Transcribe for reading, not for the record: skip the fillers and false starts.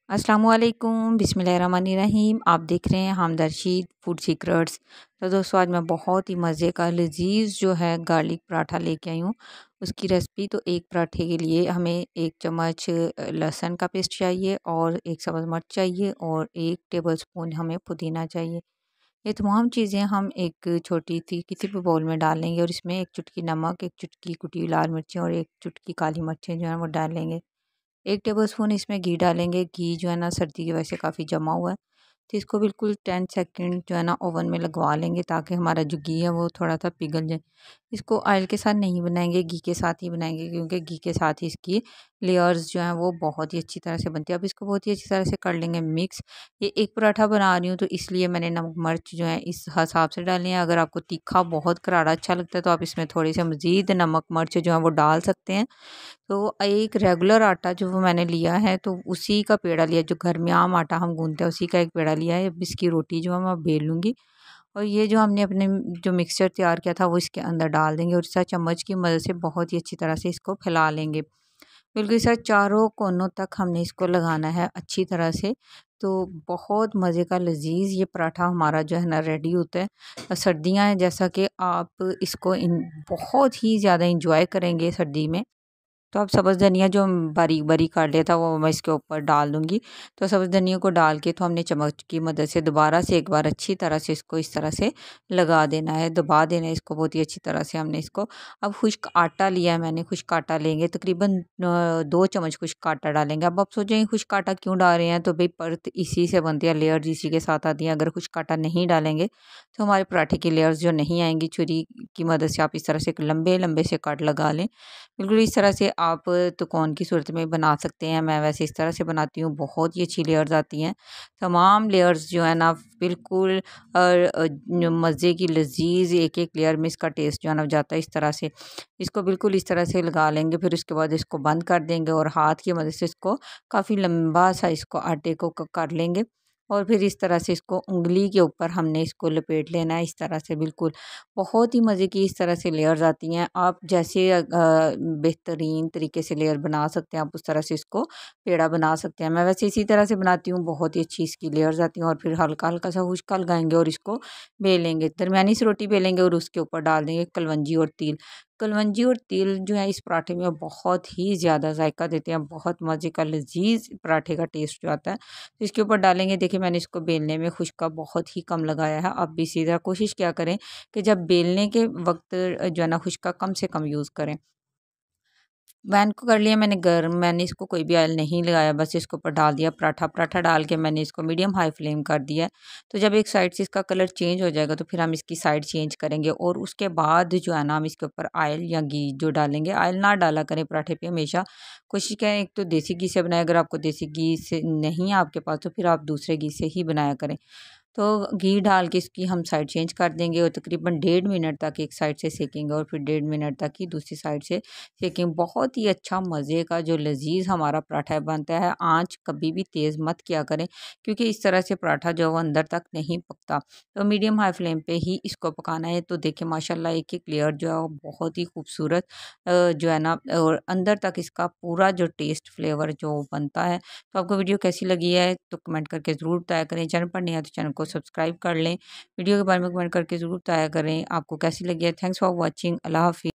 अस्सलामुअलैकुम बिस्मिल्लाहिर्रहमानिर्रहीम। आप देख रहे हैं हमदर्द फूड सीक्रेट्स। तो दोस्तों आज मैं बहुत ही मज़े का लजीज जो है गार्लिक पराठा लेके आई हूँ। उसकी रेसिपी तो एक पराठे के लिए हमें 1 चम्मच लहसुन का पेस्ट चाहिए और 1 सब्ज़ मिर्च चाहिए और 1 टेबलस्पून हमें पुदीना चाहिए। ये तमाम चीज़ें हम एक छोटी सी किसी भी बाउल में डाल लेंगे और इसमें 1 चुटकी नमक, 1 चुटकी कुटी हुई लाल मिर्चें और 1 चुटकी काली मिर्चें जो है वो डाल लेंगे। 1 टेबलस्पून इसमें घी डालेंगे। घी जो है ना सर्दी की वजह से काफ़ी जमा हुआ है, तो इसको बिल्कुल 10 सेकंड जो है ना ओवन में लगवा लेंगे ताकि हमारा जो घी है वो थोड़ा सा पिघल जाए। इसको ऑयल के साथ नहीं बनाएंगे, घी के साथ ही बनाएंगे क्योंकि घी के साथ ही इसकी लेयर्स जो हैं वो बहुत ही अच्छी तरह से बनती है। अब इसको बहुत ही अच्छी तरह से कर लेंगे मिक्स। ये एक पराठा बना रही हूँ तो इसलिए मैंने नमक मिर्च जो है इस हिसाब से डालनी है। अगर आपको तीखा बहुत करारा अच्छा लगता है तो आप इसमें थोड़ी से मज़ीद नमक मिर्च जो है वो डाल सकते हैं। तो एक रेगुलर आटा जो वो मैंने लिया है तो उसी का पेड़ा लिया, जो घर में आम आटा हम गूंथते हैं उसी का एक पेड़ा लिया है। अब इसकी रोटी जो है मैं बेल लूँगी और ये जो हमने अपने जो मिक्सचर तैयार किया था वो इसके अंदर डाल देंगे और इस तरह चम्मच की मदद से बहुत ही अच्छी तरह से इसको फैला लेंगे। बिल्कुल सर चारों कोनों तक हमने इसको लगाना है अच्छी तरह से। तो बहुत मज़े का लजीज ये पराठा हमारा जो है ना रेडी होता है। सर्दियाँ हैं जैसा कि आप इसको इन बहुत ही ज़्यादा इंजॉय करेंगे सर्दी में। तो अब सब्ज़ धनिया जो बारीक बारीक काट लिया था वो मैं इसके ऊपर डाल दूँगी। तो सब्ज़ धनिया को डाल के तो हमने चम्मच की मदद से दोबारा से एक बार अच्छी तरह से इसको इस तरह से लगा देना है, दबा देना है इसको बहुत ही अच्छी तरह से हमने इसको। अब खुश्क आटा लिया है मैंने, खुश्क आटा लेंगे तकरीबन 2 चम्मच खुश्क आटा डालेंगे। अब आप सोचेंगे खुश्क आटा क्यों डाल रहे हैं, तो भई परत इसी से बनती है, लेयर्स इसी के साथ आती हैं। अगर खुश्क आटा नहीं डालेंगे तो हमारे पराठे की लेयर्स जो नहीं आएँगी। छुरी की मदद से आप इस तरह से एक लंबे-लंबे से कट लगा लें। बिल्कुल इस तरह से आप त्रिकोण की सूरत में बना सकते हैं। मैं वैसे इस तरह से बनाती हूँ, बहुत ही अच्छी लेयर्स आती हैं। तमाम लेयर्स जो है ना बिल्कुल मज़े की लज़ीज़ एक-एक लेयर में इसका टेस्ट जो है ना जाता है इस तरह से। इसको बिल्कुल इस तरह से लगा लेंगे, फिर उसके बाद इसको बंद कर देंगे और हाथ की मदद से इसको काफ़ी लंबा सा इसको आटे को कर लेंगे और फिर इस तरह से इसको उँगली के ऊपर हमने इसको लपेट लेना है इस तरह से बिल्कुल। बहुत ही मज़े की इस तरह से लेयर्स आती हैं। आप जैसे बेहतरीन तरीके से लेयर बना सकते हैं, आप उस तरह से इसको पेड़ा बना सकते हैं। मैं वैसे इसी तरह से बनाती हूँ, बहुत ही अच्छी इसकी लेयर्स आती हैं और फिर हल्का-हल्का सा खुश्का लगाएँगे और इसको बेलेंगे। दरमियानी सी रोटी बेलेंगे और उसके ऊपर डाल देंगे कलवंजी और तिल। कलवंजी और तिल जो है इस पराठे में बहुत ही ज़्यादा जायका देते हैं, बहुत मज़े का लज़ीज़ पराठे का टेस्ट जो आता है। तो इसके ऊपर डालेंगे। देखिए मैंने इसको बेलने में खुश्का बहुत ही कम लगाया है। आप भी इसी तरह कोशिश किया करें कि जब बेलने के वक़्त जो है ना खुश्का कम से कम यूज़ करें। पैन को कर लिया मैंने गर्म, मैंने इसको कोई भी ऑयल नहीं लगाया, बस इसके ऊपर डाल दिया पराठा। पराठा डाल के मैंने इसको मीडियम हाई फ्लेम कर दिया। तो जब एक साइड से इसका कलर चेंज हो जाएगा तो फिर हम इसकी साइड चेंज करेंगे और उसके बाद जो है ना हम इसके ऊपर ऑयल या घी जो डालेंगे। ऑयल ना डाला करें पराठे पे हमेशा, कोशिश करें एक तो देसी घी से बनाएं, अगर आपको देसी घी से नहीं है आपके पास तो फिर आप दूसरे घी से ही बनाया करें। तो घी डाल के इसकी हम साइड चेंज कर देंगे और तकरीबन 1.5 मिनट तक एक साइड से सेकेंगे और फिर 1.5 मिनट तक ही दूसरी साइड से सेकेंगे। बहुत ही अच्छा मज़े का जो लजीज हमारा पराठा बनता है। आंच कभी भी तेज़ मत किया करें क्योंकि इस तरह से पराठा जो है वो अंदर तक नहीं पकता। तो मीडियम हाई फ्लेम पे ही इसको पकाना है। तो देखिए माशाल्लाह एक एक लेयर जो है वो बहुत ही खूबसूरत जो है ना और अंदर तक इसका पूरा जो टेस्ट फ्लेवर जो बनता है। तो आपको वीडियो कैसी लगी है तो कमेंट करके ज़रूर बताया करें। चैनल पर नहीं है तो चैनल को सब्सक्राइब कर लें। वीडियो के बारे में कमेंट करके ज़रूर बताया करें आपको कैसी लगी है। Thanks for watching. अल्लाह हाफ़िज़।